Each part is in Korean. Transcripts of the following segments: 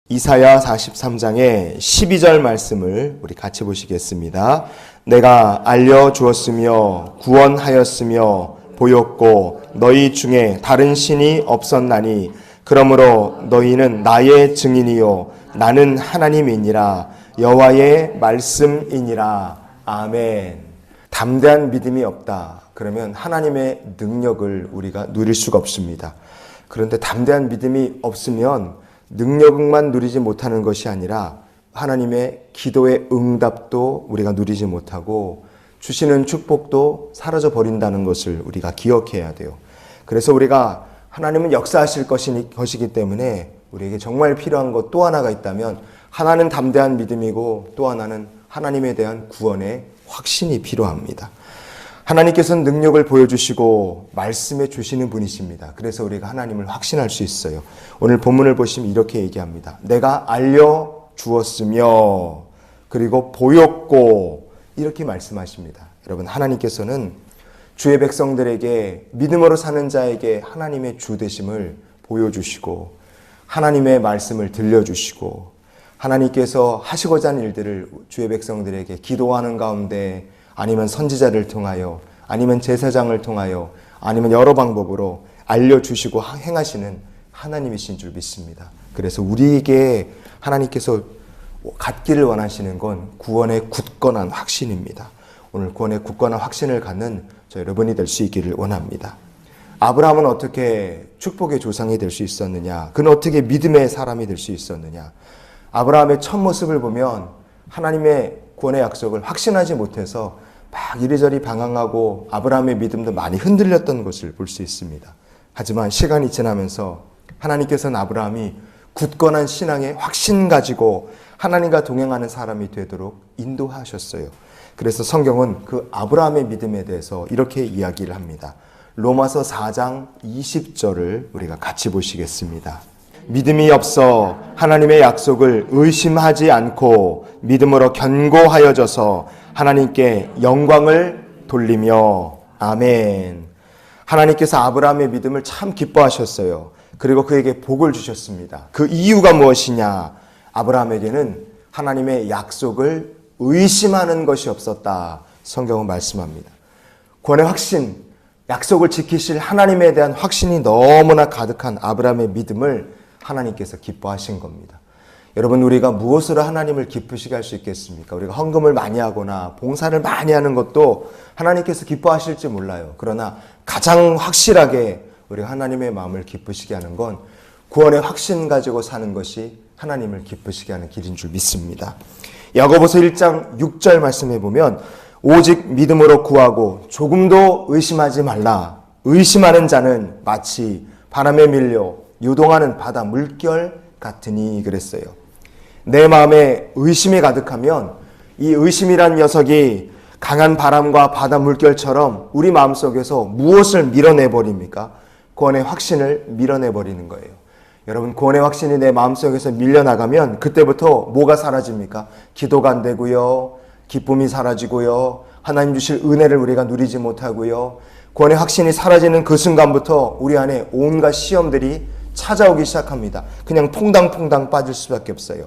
이사야 43장의 12절 말씀을 우리 같이 보시겠습니다. 내가 알려주었으며 구원하였으며 보였고 너희 중에 다른 신이 없었나니 그러므로 너희는 나의 증인이요 나는 하나님이니라 여호와의 말씀이니라. 아멘. 담대한 믿음이 없다. 그러면 하나님의 능력을 우리가 누릴 수가 없습니다. 그런데 담대한 믿음이 없으면 능력만 누리지 못하는 것이 아니라 하나님의 기도의 응답도 우리가 누리지 못하고 주시는 축복도 사라져 버린다는 것을 우리가 기억해야 돼요. 그래서 우리가 하나님은 역사하실 것이기 때문에 우리에게 정말 필요한 것 또 하나가 있다면 하나는 담대한 믿음이고 또 하나는 하나님에 대한 구원의 확신이 필요합니다. 하나님께서는 능력을 보여주시고 말씀해 주시는 분이십니다. 그래서 우리가 하나님을 확신할 수 있어요. 오늘 본문을 보시면 이렇게 얘기합니다. 내가 알려주었으며 그리고 보였고 이렇게 말씀하십니다. 여러분, 하나님께서는 주의 백성들에게 믿음으로 사는 자에게 하나님의 주 되심을 보여주시고 하나님의 말씀을 들려주시고 하나님께서 하시고자 하는 일들을 주의 백성들에게 기도하는 가운데 아니면 선지자를 통하여 아니면 제사장을 통하여 아니면 여러 방법으로 알려주시고 행하시는 하나님이신 줄 믿습니다. 그래서 우리에게 하나님께서 갖기를 원하시는 건 구원의 굳건한 확신입니다. 오늘 구원의 굳건한 확신을 갖는 저 여러분이 될 수 있기를 원합니다. 아브라함은 어떻게 축복의 조상이 될 수 있었느냐? 그는 어떻게 믿음의 사람이 될 수 있었느냐? 아브라함의 첫 모습을 보면 하나님의 구원의 약속을 확신하지 못해서 막 이리저리 방황하고 아브라함의 믿음도 많이 흔들렸던 것을 볼 수 있습니다. 하지만 시간이 지나면서 하나님께서는 아브라함이 굳건한 신앙의 확신 가지고 하나님과 동행하는 사람이 되도록 인도하셨어요. 그래서 성경은 그 아브라함의 믿음에 대해서 이렇게 이야기를 합니다. 로마서 4장 20절을 우리가 같이 보시겠습니다. 믿음이 없어 하나님의 약속을 의심하지 않고 믿음으로 견고하여져서 하나님께 영광을 돌리며. 아멘. 하나님께서 아브라함의 믿음을 참 기뻐하셨어요. 그리고 그에게 복을 주셨습니다. 그 이유가 무엇이냐? 아브라함에게는 하나님의 약속을 의심하는 것이 없었다. 성경은 말씀합니다. 구원의 확신, 약속을 지키실 하나님에 대한 확신이 너무나 가득한 아브라함의 믿음을 하나님께서 기뻐하신 겁니다. 여러분, 우리가 무엇으로 하나님을 기쁘시게 할 수 있겠습니까? 우리가 헌금을 많이 하거나 봉사를 많이 하는 것도 하나님께서 기뻐하실지 몰라요. 그러나 가장 확실하게 우리가 하나님의 마음을 기쁘시게 하는 건 구원의 확신 가지고 사는 것이 하나님을 기쁘시게 하는 길인 줄 믿습니다. 야고보서 1장 6절 말씀해 보면 오직 믿음으로 구하고 조금도 의심하지 말라. 의심하는 자는 마치 바람에 밀려 요동하는 바다 물결 같으니 그랬어요. 내 마음에 의심이 가득하면 이 의심이란 녀석이 강한 바람과 바다 물결처럼 우리 마음속에서 무엇을 밀어내버립니까? 구원의 확신을 밀어내버리는 거예요. 여러분, 구원의 확신이 내 마음속에서 밀려나가면 그때부터 뭐가 사라집니까? 기도가 안 되고요. 기쁨이 사라지고요. 하나님 주실 은혜를 우리가 누리지 못하고요. 구원의 확신이 사라지는 그 순간부터 우리 안에 온갖 시험들이 찾아오기 시작합니다. 그냥 퐁당퐁당 빠질 수밖에 없어요.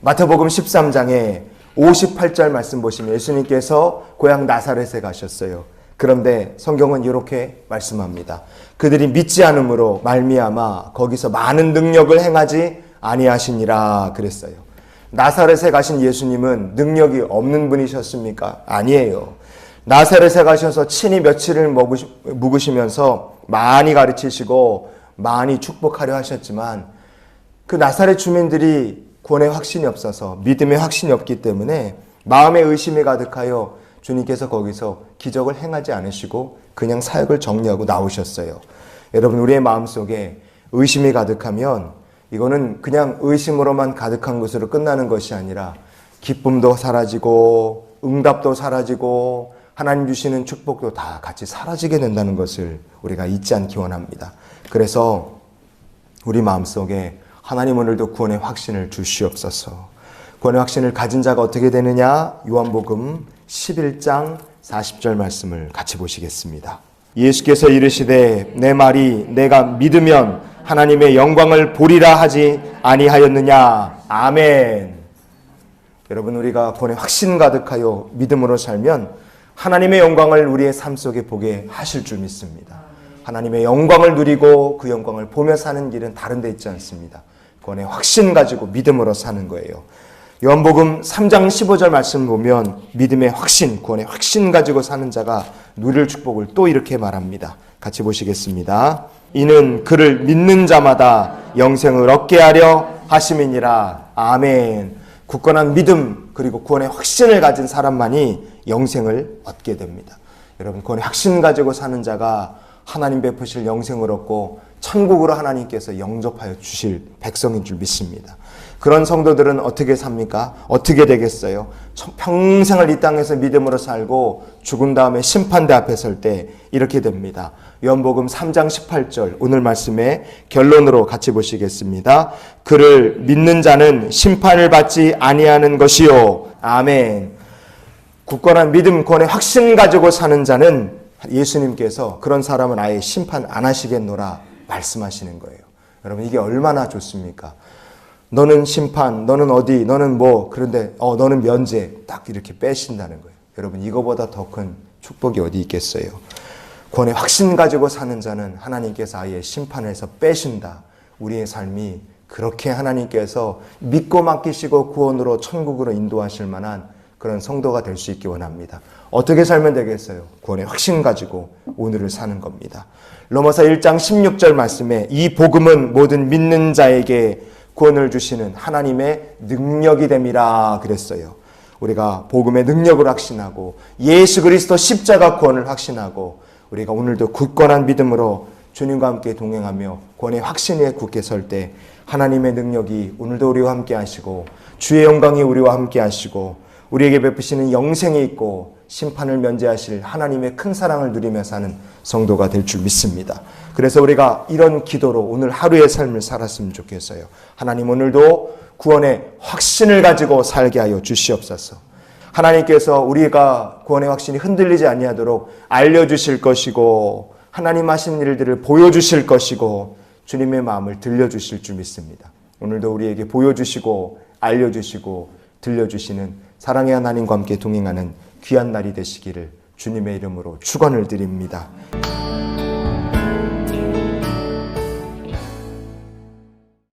마태복음 13장에 58절 말씀 보시면 예수님께서 고향 나사렛에 가셨어요. 그런데 성경은 이렇게 말씀합니다. 그들이 믿지 않음으로 말미암아 거기서 많은 능력을 행하지 아니하시니라 그랬어요. 나사렛에 가신 예수님은 능력이 없는 분이셨습니까? 아니에요. 나사렛에 가셔서 친히 며칠을 묵으시면서 많이 가르치시고 많이 축복하려 하셨지만 그 나사렛 주민들이 구원의 확신이 없어서 믿음의 확신이 없기 때문에 마음의 의심이 가득하여 주님께서 거기서 기적을 행하지 않으시고 그냥 사역을 정리하고 나오셨어요. 여러분, 우리의 마음속에 의심이 가득하면 이거는 그냥 의심으로만 가득한 것으로 끝나는 것이 아니라 기쁨도 사라지고 응답도 사라지고 하나님 주시는 축복도 다 같이 사라지게 된다는 것을 우리가 잊지 않기 원합니다. 그래서 우리 마음속에 하나님 오늘도 구원의 확신을 주시옵소서. 구원의 확신을 가진 자가 어떻게 되느냐? 요한복음 11장 40절 말씀을 같이 보시겠습니다. 예수께서 이르시되 내 말이 내가 믿으면 하나님의 영광을 보리라 하지 아니하였느냐. 아멘. 여러분, 우리가 구원에 확신 가득하여 믿음으로 살면 하나님의 영광을 우리의 삶 속에 보게 하실 줄 믿습니다. 하나님의 영광을 누리고 그 영광을 보며 사는 길은 다른 데 있지 않습니다. 구원의 확신 가지고 믿음으로 사는 거예요. 요한복음 3장 15절 말씀 보면 믿음의 확신, 구원의 확신 가지고 사는 자가 누릴 축복을 또 이렇게 말합니다. 같이 보시겠습니다. 이는 그를 믿는 자마다 영생을 얻게 하려 하심이니라. 아멘. 굳건한 믿음 그리고 구원의 확신을 가진 사람만이 영생을 얻게 됩니다. 여러분, 구원의 확신 가지고 사는 자가 하나님 베푸실 영생을 얻고 천국으로 하나님께서 영접하여 주실 백성인 줄 믿습니다. 그런 성도들은 어떻게 삽니까? 어떻게 되겠어요? 평생을 이 땅에서 믿음으로 살고 죽은 다음에 심판대 앞에 설 때 이렇게 됩니다. 요한복음 3장 18절 오늘 말씀의 결론으로 같이 보시겠습니다. 그를 믿는 자는 심판을 받지 아니하는 것이요. 아멘. 굳건한 믿음, 구원의 확신 가지고 사는 자는 예수님께서 그런 사람은 아예 심판 안 하시겠노라 말씀하시는 거예요. 여러분, 이게 얼마나 좋습니까? 너는 심판, 너는 어디, 너는 뭐, 그런데 너는 면제, 딱 이렇게 빼신다는 거예요. 여러분, 이거보다 더 큰 축복이 어디 있겠어요? 구원의 확신 가지고 사는 자는 하나님께서 아예 심판에서 빼신다. 우리의 삶이 그렇게 하나님께서 믿고 맡기시고 구원으로 천국으로 인도하실 만한 그런 성도가 될 수 있기 원합니다. 어떻게 살면 되겠어요? 구원의 확신 가지고 오늘을 사는 겁니다. 로마서 1장 16절 말씀에 이 복음은 모든 믿는 자에게 구원을 주시는 하나님의 능력이 됨이라 그랬어요. 우리가 복음의 능력을 확신하고 예수 그리스도 십자가 구원을 확신하고 우리가 오늘도 굳건한 믿음으로 주님과 함께 동행하며 구원의 확신에 굳게 설 때 하나님의 능력이 오늘도 우리와 함께 하시고 주의 영광이 우리와 함께 하시고 우리에게 베푸시는 영생이 있고 심판을 면제하실 하나님의 큰 사랑을 누리며 사는 성도가 될 줄 믿습니다. 그래서 우리가 이런 기도로 오늘 하루의 삶을 살았으면 좋겠어요. 하나님, 오늘도 구원의 확신을 가지고 살게 하여 주시옵소서. 하나님께서 우리가 구원의 확신이 흔들리지 아니하도록 알려주실 것이고 하나님 하신 일들을 보여주실 것이고 주님의 마음을 들려주실 줄 믿습니다. 오늘도 우리에게 보여주시고 알려주시고 들려주시는 사랑의 하나님과 함께 동행하는 귀한 날이 되시기를 주님의 이름으로 축원을 드립니다.